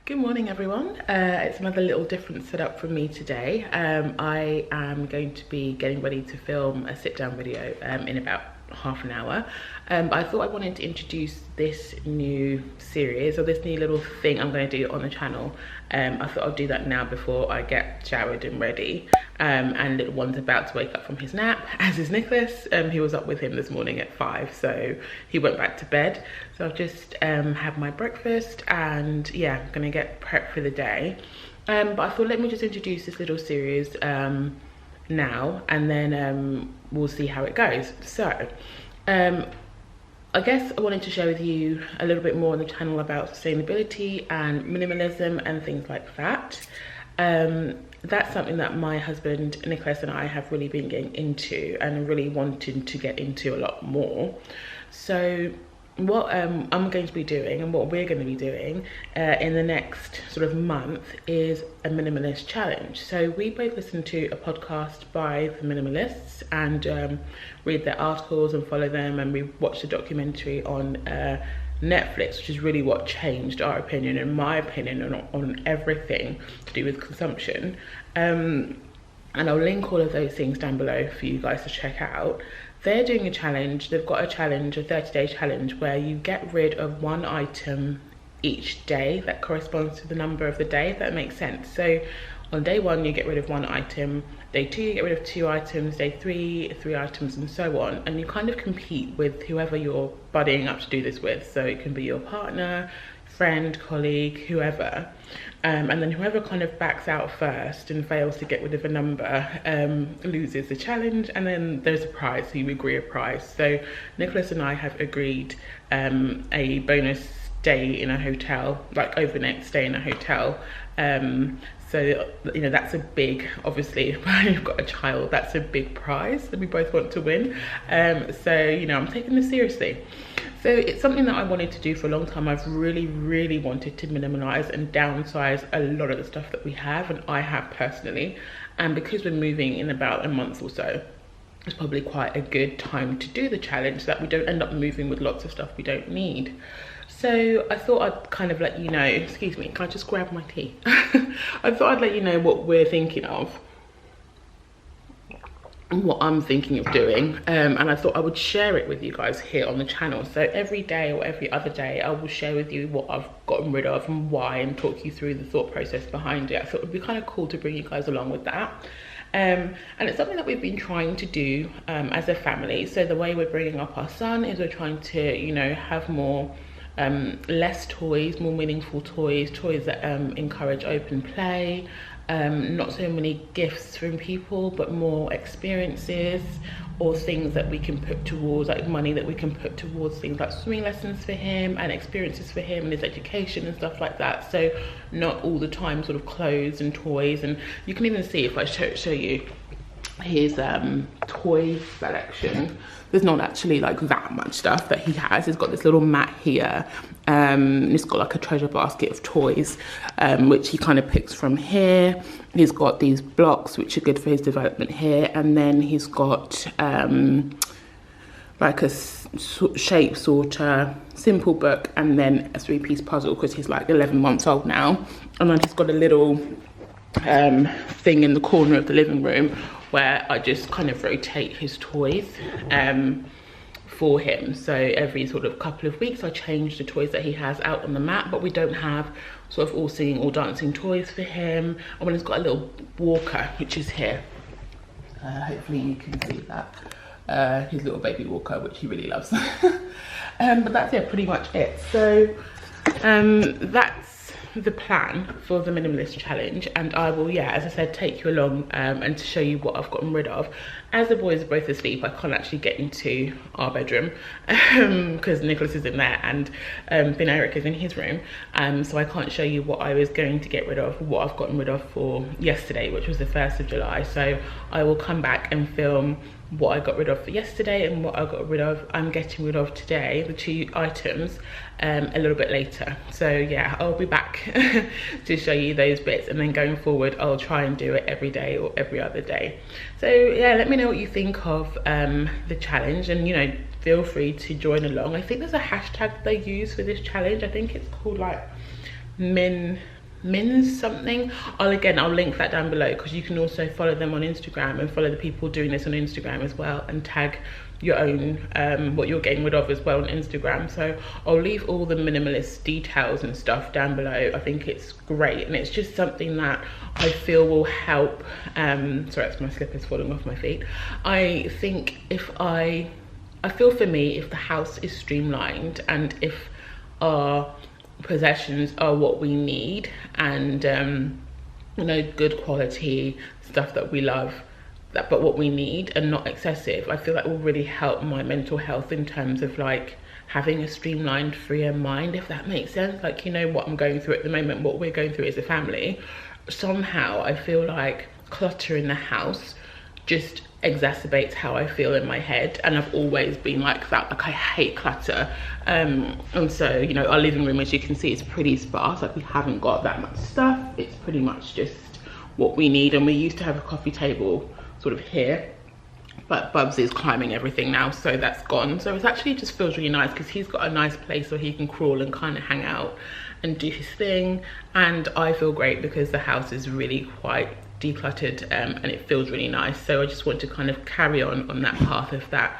Good morning everyone. It's another little different setup from me today. I am going to be getting ready to film a sit down video in about half an hour. But I thought I wanted to introduce this new series or this new little thing I'm going to do on the channel. I thought I'll do that now before I get showered and ready. And little one's about to wake up from his nap, as is Nicholas. He was up with him this morning at 5, so he went back to bed. So I've just had my breakfast and yeah, I'm gonna get prepped for the day. But I thought let me just introduce this little series now, and then we'll see how it goes. So I guess I wanted to share with you a little bit more on the channel about sustainability and minimalism and things like that. That's something that my husband Nicholas and I have really been getting into and really wanting to get into a lot more. So what I'm going to be doing and what we're going to be doing in the next sort of month is a minimalist challenge. So we both listen to a podcast by the minimalists and read their articles and follow them, and we watched a documentary on Netflix, which is really what changed our opinion and my opinion on everything to do with consumption. And I'll link all of those things down below for you guys to check out. They're doing a challenge. They've got a challenge, a 30-day challenge, where you get rid of one item each day that corresponds to the number of the day, if that makes sense. So on day 1 you get rid of 1 item, day 2 you get rid of 2 items, day 3 3 items, and so on. And you kind of compete with whoever you're buddying up to do this with. So it can be your partner, friend, colleague, whoever. And then whoever kind of backs out first and fails to get rid of a number loses the challenge, and then there's a prize, so you agree a prize. So Nicholas and I have agreed a bonus stay in a hotel, like overnight stay in a hotel. So, you know, that's a big, obviously, when you've got a child, that's a big prize that we both want to win. So, you know, I'm taking this seriously. So it's something that I wanted to do for a long time. I've really wanted to minimalize and downsize a lot of the stuff that we have, and I have personally. And because we're moving in about a month or so, it's probably quite a good time to do the challenge so that we don't end up moving with lots of stuff we don't need. So I thought I'd kind of let you know, excuse me, can I just grab my tea? I thought I'd let you know what we're thinking of, what I'm thinking of doing, and I thought I would share it with you guys here on the channel. So every day or every other day I will share with you what I've gotten rid of and why, and talk you through the thought process behind it. I thought it would be kind of cool to bring you guys along with that. And it's something that we've been trying to do as a family. So the way we're bringing up our son is we're trying to, you know, have more less toys, more meaningful toys that encourage open play, not so many gifts from people, but more experiences or things that we can put towards, like money that we can put towards things like swimming lessons for him and experiences for him and his education and stuff like that. So not all the time sort of clothes and toys. And you can even see, if I show you his toy selection, there's not actually like that much stuff that he has. He's got this little mat here, and he's got like a treasure basket of toys, which he kind of picks from here. He's got these blocks which are good for his development here, and then he's got like a shape sorter, simple book, and then a 3-piece puzzle, because he's like 11 months old now. And then he's got a little thing in the corner of the living room where I just kind of rotate his toys for him. So every sort of couple of weeks I change the toys that he has out on the mat, but we don't have sort of all singing or dancing toys for him. And then he's got a little walker, which is here. Hopefully you can see that. His little baby walker, which he really loves. But that's, yeah, pretty much it. So that's the plan for the minimalist challenge, and I will, yeah, as I said, take you along and to show you what I've gotten rid of. As the boys are both asleep, I can't actually get into our bedroom because Nicholas is in there and Ben Eric is in his room, so I can't show you what I was going to get rid of, what I've gotten rid of for yesterday, which was the 1st of July. So I will come back and film what I got rid of for yesterday and what I'm getting rid of today, the 2 items, a little bit later. So yeah, I'll be back to show you those bits, and then going forward I'll try and do it every day or every other day. So yeah, let me know what you think of the challenge, and you know, feel free to join along. I think there's a hashtag they use for this challenge. I think it's called like Mins something. I'll link that down below, because you can also follow them on Instagram and follow the people doing this on Instagram as well, and tag your own what you're getting rid of as well on Instagram. So I'll leave all the minimalist details and stuff down below. I think it's great, and it's just something that I feel will help. Sorry, that's my slippers falling off my feet. I think I feel for me, if the house is streamlined and if our possessions are what we need, and you know, good quality stuff that we love, but what we need and not excessive, I feel that will really help my mental health in terms of like having a streamlined, freer mind, if that makes sense. Like, you know, what I'm going through at the moment, what we're going through as a family, somehow I feel like clutter in the house just exacerbates how I feel in my head, and I've always been like that. Like, I hate clutter, and so, you know, our living room, as you can see, is pretty sparse. Like, we haven't got that much stuff. It's pretty much just what we need, and we used to have a coffee table sort of here, but Bubs is climbing everything now, so that's gone. So it actually just feels really nice, because he's got a nice place where he can crawl and kind of hang out and do his thing, and I feel great because the house is really quite decluttered, and it feels really nice. So I just want to kind of carry on that path, if that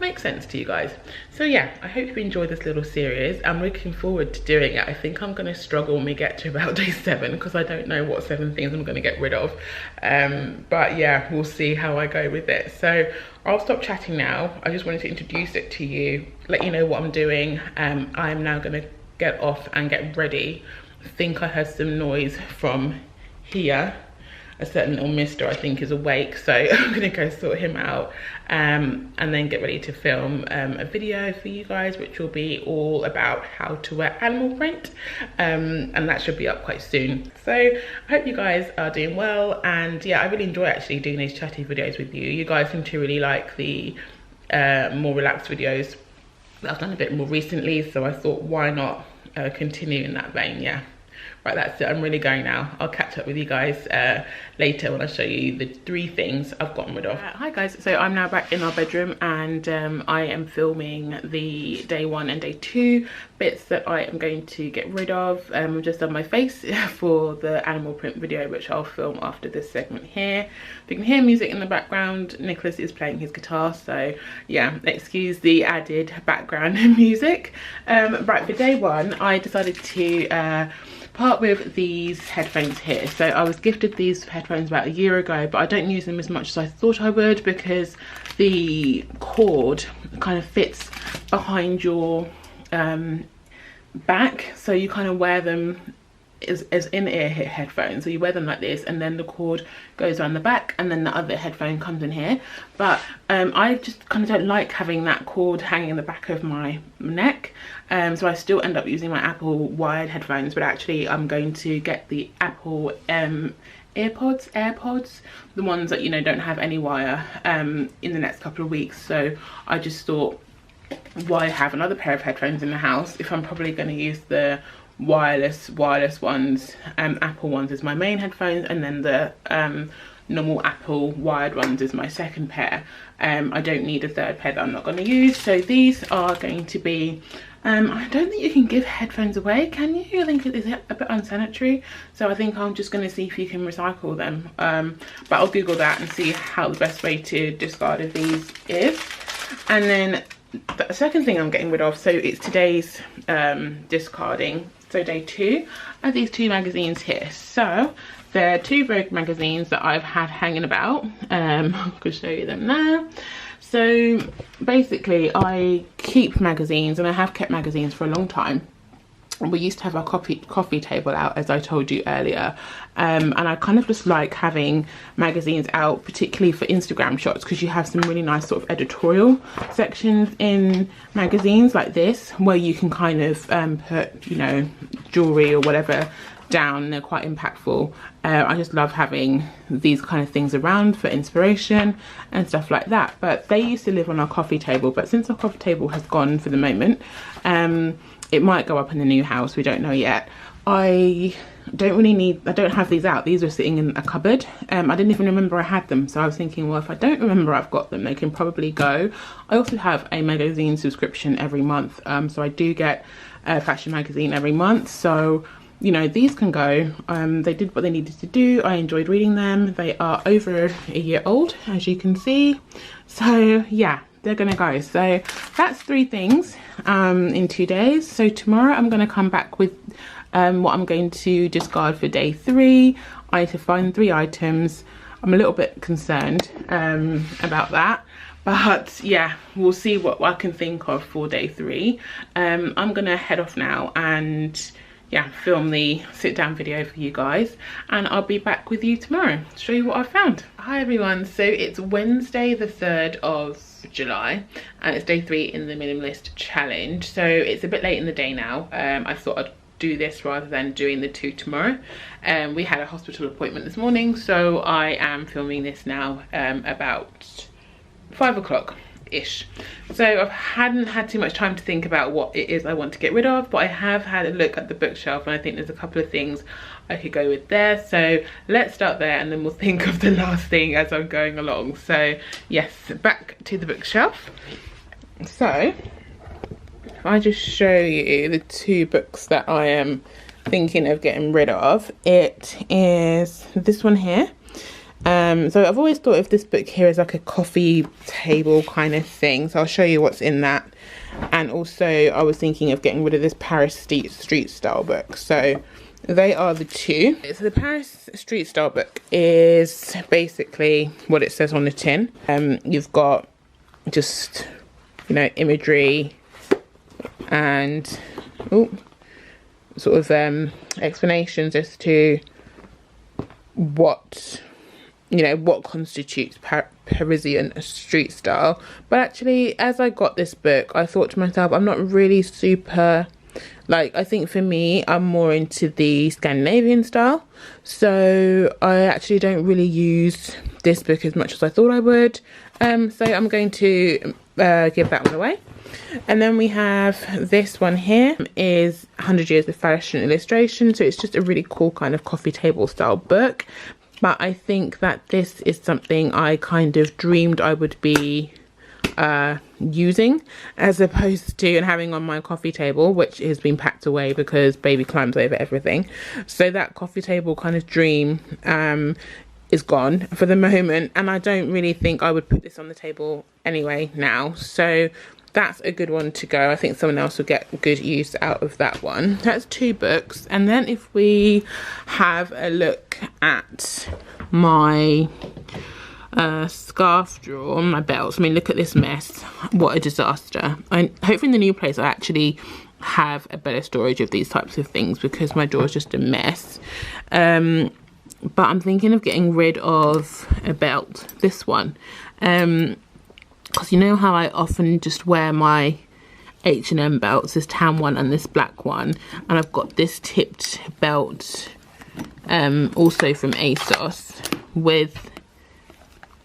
makes sense to you guys. So yeah, I hope you enjoyed this little series. I'm looking forward to doing it. I think I'm going to struggle when we get to about day 7, because I don't know what 7 things I'm going to get rid of, but yeah, we'll see how I go with it. So I'll stop chatting now. I just wanted to introduce it to you, let you know what I'm doing. I'm now going to get off and get ready. I think I heard some noise from here. A certain little mister, I think, is awake, so I'm gonna go sort him out, and then get ready to film a video for you guys, which will be all about how to wear animal print, and that should be up quite soon. So I hope you guys are doing well, and yeah, I really enjoy actually doing these chatty videos with you. You guys seem to really like the more relaxed videos that I've done a bit more recently, so I thought, why not continue in that vein? Yeah. Right, that's it. I'm really going now. I'll catch up with you guys later when I show you the 3 things I've gotten rid of. Hi guys, so I'm now back in our bedroom, and I am filming the day 1 and day 2 bits that I am going to get rid of. I've just done my face for the animal print video, which I'll film after this segment here. You can hear music in the background. Nicholas is playing his guitar, so yeah, excuse the added background music. Right, for day 1, I decided to part with these headphones here. So I was gifted these headphones about a year ago, but I don't use them as much as I thought I would, because the cord kind of fits behind your back, so you kind of wear them as in-ear headphones. So you wear them like this, and then the cord goes around the back, and then the other headphone comes in here. But I just kind of don't like having that cord hanging in the back of my neck, so I still end up using my Apple wired headphones, but actually I'm going to get the Apple AirPods, the ones that, you know, don't have any wire, in the next couple of weeks. So I just thought, why have another pair of headphones in the house if I'm probably going to use the wireless ones. Apple ones is my main headphones, and then the normal Apple wired ones is my second pair. I don't need a third pair that I'm not going to use. So these are going to be I don't think you can give headphones away, can you? I think it is a bit unsanitary, so I think I'm just going to see if you can recycle them, but I'll Google that and see how the best way to discard of these is. And then the second thing I'm getting rid of, so it's today's discarding. So day 2 are these 2 magazines here. So they're 2 Vogue magazines that I've had hanging about. I could show you them now. So basically I keep magazines, and I have kept magazines for a long time. We used to have our coffee table out, as I told you earlier, and I kind of just like having magazines out, particularly for Instagram shots, because you have some really nice sort of editorial sections in magazines like this, where you can kind of put, you know, jewelry or whatever down. They're quite impactful. I just love having these kind of things around for inspiration and stuff like that. But they used to live on our coffee table, but since our coffee table has gone for the moment, it might go up in the new house, we don't know yet. I don't have these out. These are sitting in a cupboard. I didn't even remember I had them, so I was thinking, well, if I don't remember I've got them, they can probably go. I also have a magazine subscription every month, so I do get a fashion magazine every month, so you know, these can go. They did what they needed to do. I enjoyed reading them. They are over a year old, as you can see. So yeah, they're gonna go. So that's 3 things in 2 days. So tomorrow I'm gonna come back with what I'm going to discard for day 3. I need to find 3 items. I'm a little bit concerned about that, but yeah, we'll see what I can think of for day 3. I'm gonna head off now and yeah, film the sit down video for you guys, and I'll be back with you tomorrow to show you what I found. Hi everyone, so it's Wednesday the 3rd of July and it's day 3 in the minimalist challenge. So it's a bit late in the day now. I thought I'd do this rather than doing the 2 tomorrow. We had a hospital appointment this morning, so I am filming this now about 5 o'clock ish. So I hadn't had too much time to think about what it is I want to get rid of, but I have had a look at the bookshelf and I think there's a couple of things I could go with there. So let's start there and then we'll think of the last thing as I'm going along. So yes, back to the bookshelf. So if I just show you the 2 books that I am thinking of getting rid of, it is this one here. So I've always thought of this book here as like a coffee table kind of thing, so I'll show you what's in that. And also I was thinking of getting rid of this Paris street style book. So they are the 2. So the Paris street style book is basically what it says on the tin. You've got just, you know, imagery and sort of explanations as to what, you know, what constitutes Parisian street style. But actually, as I got this book, I thought to myself, I'm not really super, like, I think for me, I'm more into the Scandinavian style. So I actually don't really use this book as much as I thought I would. So I'm going to give that one away. And then we have this one here, is 100 Years of Fashion Illustration. So it's just a really cool kind of coffee table style book. But I think that this is something I kind of dreamed I would be using, as opposed to and having on my coffee table, which has been packed away because baby climbs over everything. So that coffee table kind of dream is gone for the moment, and I don't really think I would put this on the table anyway now. So that's a good one to go. I think someone else will get good use out of that one. That's 2 books. And then if we have a look at my scarf drawer, my belts. I mean, look at this mess. What a disaster. And hopefully in the new place I actually have a better storage of these types of things, because my drawer is just a mess. But I'm thinking of getting rid of a belt, this one. Because you know how I often just wear my H&M belts, this tan one and this black one, and I've got this tipped belt also from ASOS with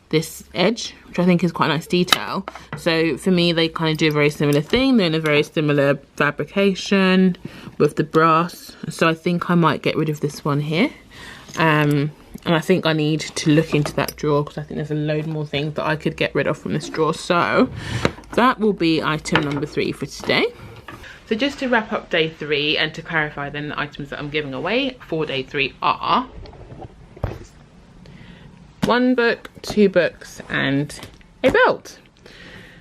this edge, which I think is quite a nice detail. So for me, they kind of do a very similar thing. They're in a very similar fabrication with the brass. So I think I might get rid of this one here. And I think I need to look into that drawer, because I think there's a load more things that I could get rid of from this drawer. So that will be item number 3 for today. So just to wrap up day 3 and to clarify then, the items that I'm giving away for day 3 are 1 book, 2 books and a belt.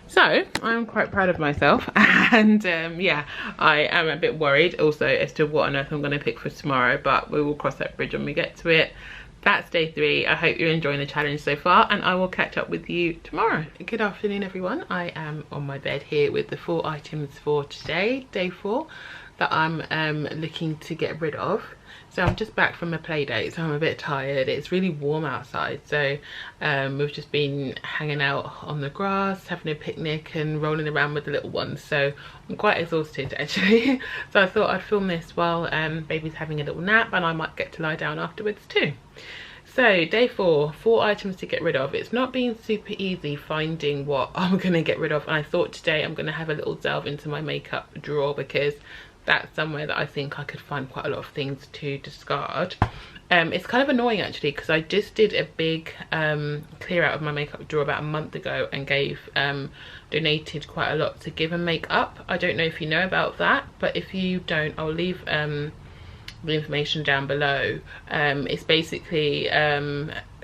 So I'm quite proud of myself, and yeah, I am a bit worried also as to what on earth I'm going to pick for tomorrow, but we will cross that bridge when we get to it. That's day 3. I hope you're enjoying the challenge so far, and I will catch up with you tomorrow. Good afternoon everyone. I am on my bed here with the 4 items for today, day 4, that I'm looking to get rid of. So I'm just back from a play date, so I'm a bit tired. It's really warm outside, so we've just been hanging out on the grass, having a picnic and rolling around with the little ones. So I'm quite exhausted actually. So I thought I'd film this while baby's having a little nap, and I might get to lie down afterwards too. So day 4, 4 items to get rid of. It's not been super easy finding what I'm gonna get rid of, and I thought today I'm gonna have a little delve into my makeup drawer, because that's somewhere that I think I could find quite a lot of things to discard. It's kind of annoying actually, because I just did a big clear out of my makeup drawer about a month ago and donated quite a lot to Give and Make Up. I don't know if you know about that, but if you don't, I'll leave the information down below. It's basically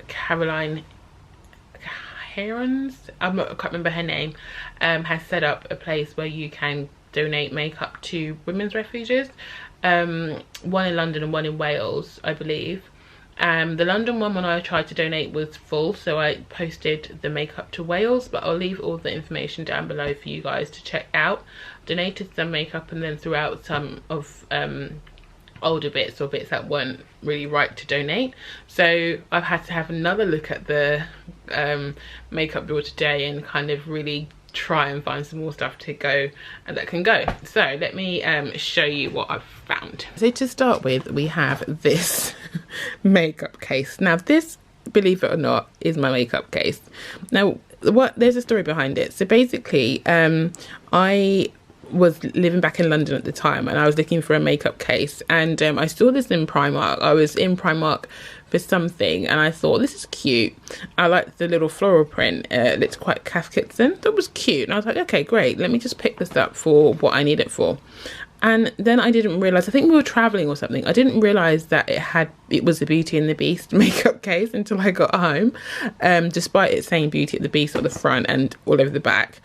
Caroline Herons, I can't remember her name, has set up a place where you can donate makeup to women's refuges, one in London and one in Wales, I believe. The London one, when I tried to donate, was full, so I posted the makeup to Wales, but I'll leave all the information down below for you guys to check out. Donated some makeup and then threw out some of older bits or bits that weren't really right to donate, so I've had to have another look at the makeup bill today and kind of really try and find some more stuff to go and that can go. So let me show you what I've found. So to start with, we have this makeup case. Now this, believe it or not, is my makeup case. Now there's a story behind it. So basically I was living back in London at the time and I was looking for a makeup case, and I saw this in Primark. I was in Primark for something and I thought, this is cute. I liked the little floral print. It looked quite Casketson. That was cute, and I was like, okay, great, let me just pick this up for what I need it for. And then I didn't realise, I think we were travelling or something, I didn't realise that it was a Beauty and the Beast makeup case until I got home, despite it saying Beauty and the Beast on the front and all over the back.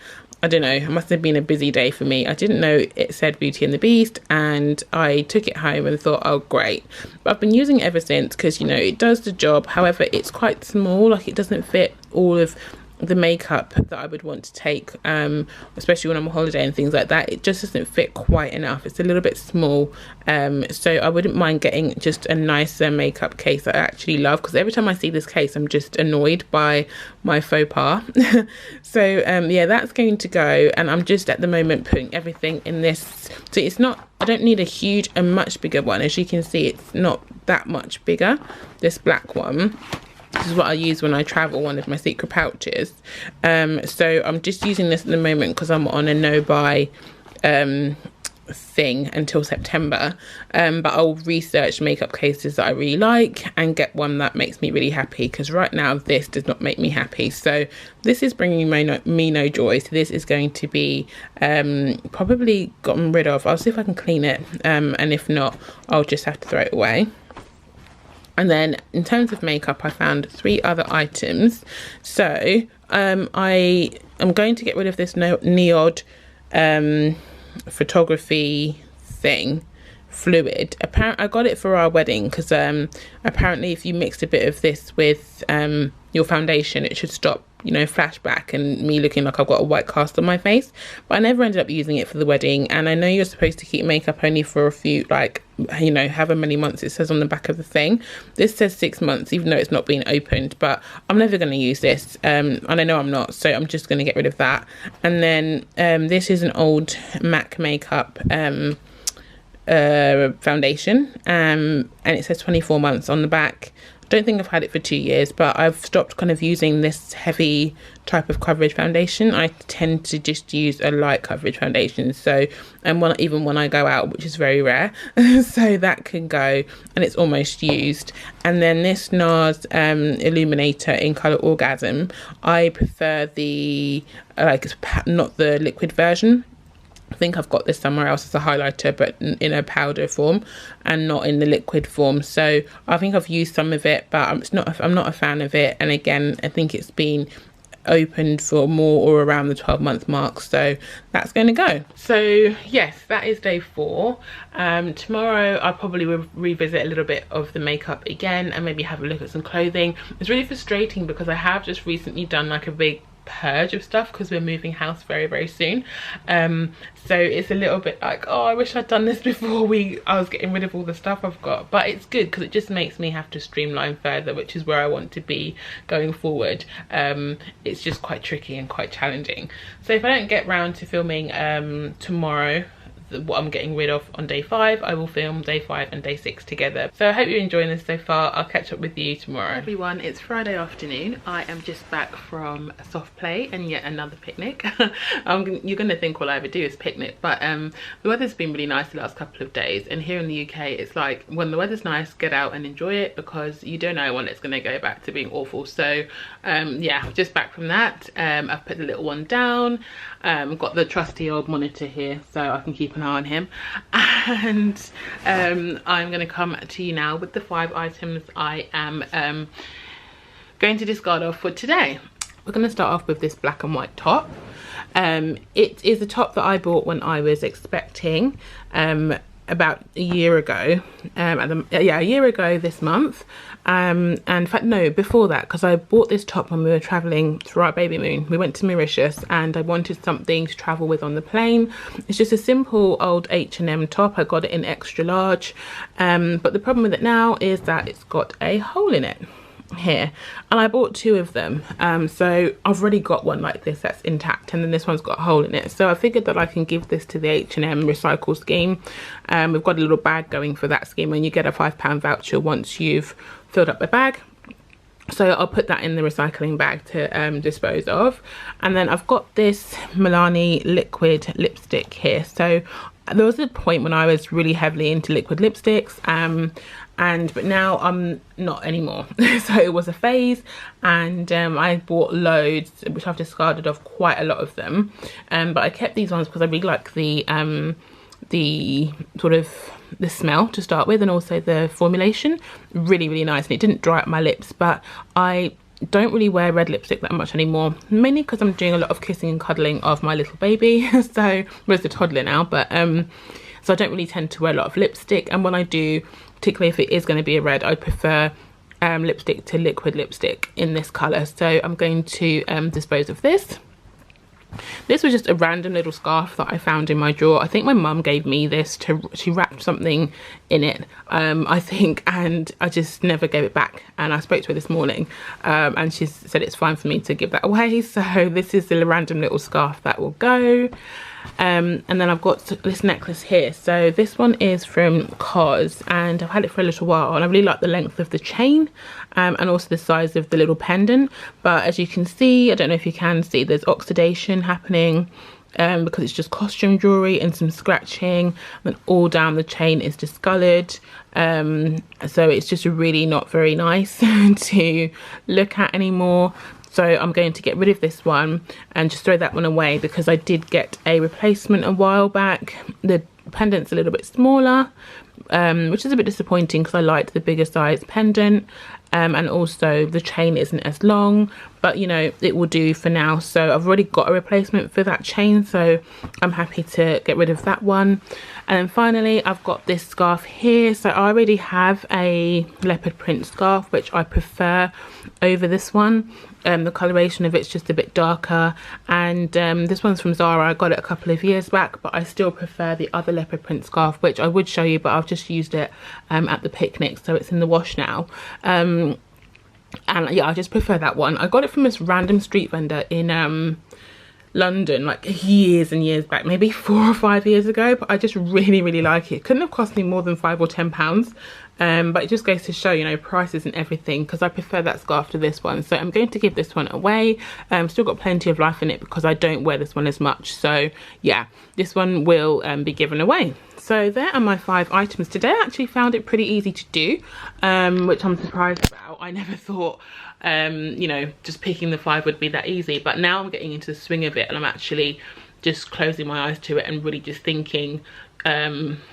I don't know, it must have been a busy day for me. I didn't know it said Beauty and the Beast, and I took it home and thought, oh great. But I've been using it ever since because, you know, it does the job. However, it's quite small, like it doesn't fit all of the makeup that I would want to take, especially when I'm on holiday and things like that. It just doesn't fit quite enough. It's a little bit small, so I wouldn't mind getting just a nicer makeup case that I actually love, because every time I see this case I'm just annoyed by my faux pas. So yeah, that's going to go, and I'm just at the moment putting everything in this. So it's not, I don't need a much bigger one. As you can see, it's not that much bigger, this black one. This is what I use when I travel, one of my secret pouches. So I'm just using this at the moment because I'm on a no-buy thing until September. But I'll research makeup cases that I really like and get one that makes me really happy, because right now this does not make me happy. So this is bringing me no joy. So this is going to be probably gotten rid of. I'll see if I can clean it, and if not, I'll just have to throw it away. And then in terms of makeup, I found 3 other items. So I am going to get rid of this Neod photography thing, fluid. Apparently I got it for our wedding because apparently if you mixed a bit of this with your foundation, it should stop, you know, flashback and me looking like I've got a white cast on my face. But I never ended up using it for the wedding, and I know you're supposed to keep makeup only for a few, like, you know, however many months it says on the back of the thing. This says 6 months, even though it's not been opened, but I'm never going to use this, and I know I'm not, so I'm just going to get rid of that. And then this is an old MAC makeup foundation, and it says 24 months on the back. Don't think I've had it for 2 years, but I've stopped kind of using this heavy type of coverage foundation. I tend to just use a light coverage foundation, so, and even when I go out, which is very rare, so that can go, and it's almost used. And then this NARS illuminator in color Orgasm, I prefer the not the liquid version. I think I've got this somewhere else as a highlighter, but in a powder form and not in the liquid form. So I think I've used some of it, but I'm not a fan of it. And again, I think it's been opened for more or around the 12-month mark, so that's going to go. So yes, that is day 4. Tomorrow I'll probably revisit a little bit of the makeup again and maybe have a look at some clothing. It's really frustrating because I have just recently done like a big purge of stuff because we're moving house very, very soon. So it's a little bit like, oh, I wish I'd done this before I was getting rid of all the stuff I've got, but it's good because it just makes me have to streamline further, which is where I want to be going forward. It's just quite tricky and quite challenging. So if I don't get round to filming tomorrow what I'm getting rid of on day 5, I will film day 5 and day 6 together. So I hope you're enjoying this so far. I'll catch up with you tomorrow. Hi everyone, it's Friday afternoon. I am just back from a soft play and yet another picnic. You're gonna think all I ever do is picnic, but the weather's been really nice the last couple of days, and here in the UK it's like when the weather's nice, get out and enjoy it, because you don't know when it's gonna go back to being awful. So yeah, just back from that. I've put the little one down. Got the trusty old monitor here so I can keep an eye on him. And I'm going to come to you now with the 5 items I am going to discard off for today. We're going to start off with this black and white top. It is a top that I bought when I was expecting about a year ago, a year ago this month, and in fact no, before that, because I bought this top when we were traveling through our baby moon. We went to Mauritius and I wanted something to travel with on the plane. It's just a simple old H&M top. I got it in extra large, but the problem with it now is that it's got a hole in it here, and I bought 2 of them, so I've already got one like this that's intact, and then this one's got a hole in it, so I figured that I can give this to the H&M recycle scheme. We've got a little bag going for that scheme, and you get a £5 voucher once you've filled up the bag, so I'll put that in the recycling bag to dispose of. And then I've got this Milani liquid lipstick here. So there was a point when I was really heavily into liquid lipsticks, but now I'm not anymore. So it was a phase, and I bought loads, which I've discarded off quite a lot of them, but I kept these ones because I really like the sort of the smell to start with, and also the formulation. Really nice, and it didn't dry up my lips. But I don't really wear red lipstick that much anymore, mainly because I'm doing a lot of kissing and cuddling of my little baby. So where's the toddler now, but so I don't really tend to wear a lot of lipstick, and when I do, particularly if it is going to be a red, I prefer lipstick to liquid lipstick in this colour. So I'm going to dispose of this. This was just a random little scarf that I found in my drawer. I think my mum gave me this she wrapped something in it, I think, and I just never gave it back. And I spoke to her this morning, and she said it's fine for me to give that away. So this is the random little scarf that will go. And then I've got this necklace here. So this one is from COS, and I've had it for a little while, and I really like the length of the chain, and also the size of the little pendant. But as you can see, I don't know if you can see, there's oxidation happening because it's just costume jewelry, and some scratching, and all down the chain is discoloured. So it's just really not very nice to look at anymore. So I'm going to get rid of this one and just throw that one away, because I did get a replacement a while back. The pendant's a little bit smaller, which is a bit disappointing because I liked the bigger size pendant, and also the chain isn't as long, but you know, it will do for now. So I've already got a replacement for that chain, so I'm happy to get rid of that one. And then finally, I've got this scarf here. So I already have a leopard print scarf, which I prefer over this one. The coloration of it's just a bit darker, and this one's from Zara. I got it a couple of years back, but I still prefer the other leopard print scarf, which I would show you, but I've just used it at the picnic, so it's in the wash now. And yeah, I just prefer that one. I got it from this random street vendor in London like years and years back, maybe 4 or 5 years ago, but I just really like it. Couldn't have cost me more than £5 or £10, but it just goes to show, you know, prices and everything, because I prefer that scarf to this one. So I'm going to give this one away. Still got plenty of life in it because I don't wear this one as much. So yeah, this one will be given away. So there are my 5 items today. I actually found it pretty easy to do, which I'm surprised about. I never thought you know, just picking the 5 would be that easy, but now I'm getting into the swing of it, and I'm actually just closing my eyes to it and really just thinking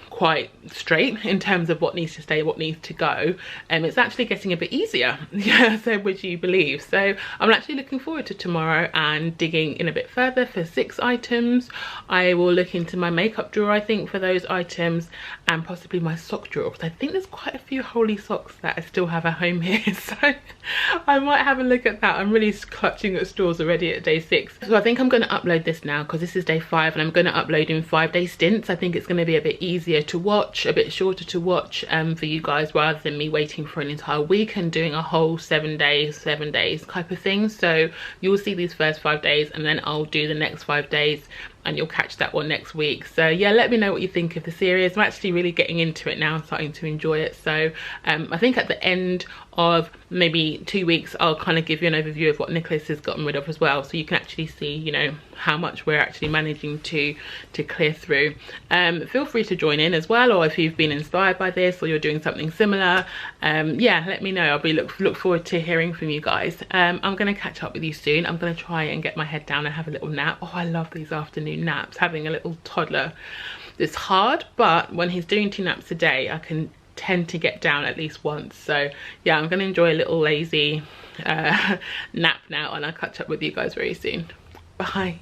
quite straight in terms of what needs to stay, what needs to go, and it's actually getting a bit easier. Yeah, so would you believe? So I'm actually looking forward to tomorrow and digging in a bit further for 6 items. I will look into my makeup drawer, I think, for those items, and possibly my sock drawer, because I think there's quite a few holy socks that I still have at home here. So I might have a look at that. I'm really clutching at straws already at day 6. So I think I'm going to upload this now, because this is day 5, and I'm going to upload in 5-day stints. I think it's going to be a bit easier to watch, a bit shorter to watch for you guys, rather than me waiting for an entire week and doing a whole 7 days type of thing. So you'll see these first 5 days, and then I'll do the next 5 days and you'll catch that one next week. So yeah, let me know what you think of the series. I'm actually really getting into it now. I'm starting to enjoy it. So I think at the end of maybe 2 weeks, I'll kind of give you an overview of what Nicholas has gotten rid of as well, so you can actually see, you know, how much we're actually managing to clear through. Feel free to join in as well, or if you've been inspired by this or you're doing something similar, yeah, let me know. I'll be look forward to hearing from you guys. I'm gonna catch up with you soon. I'm gonna try and get my head down and have a little nap. Oh, I love these afternoon naps. Having a little toddler, it's hard, but when he's doing 2 naps a day, I can tend to get down at least once. So yeah, I'm gonna enjoy a little lazy nap now, and I'll catch up with you guys very soon. Bye.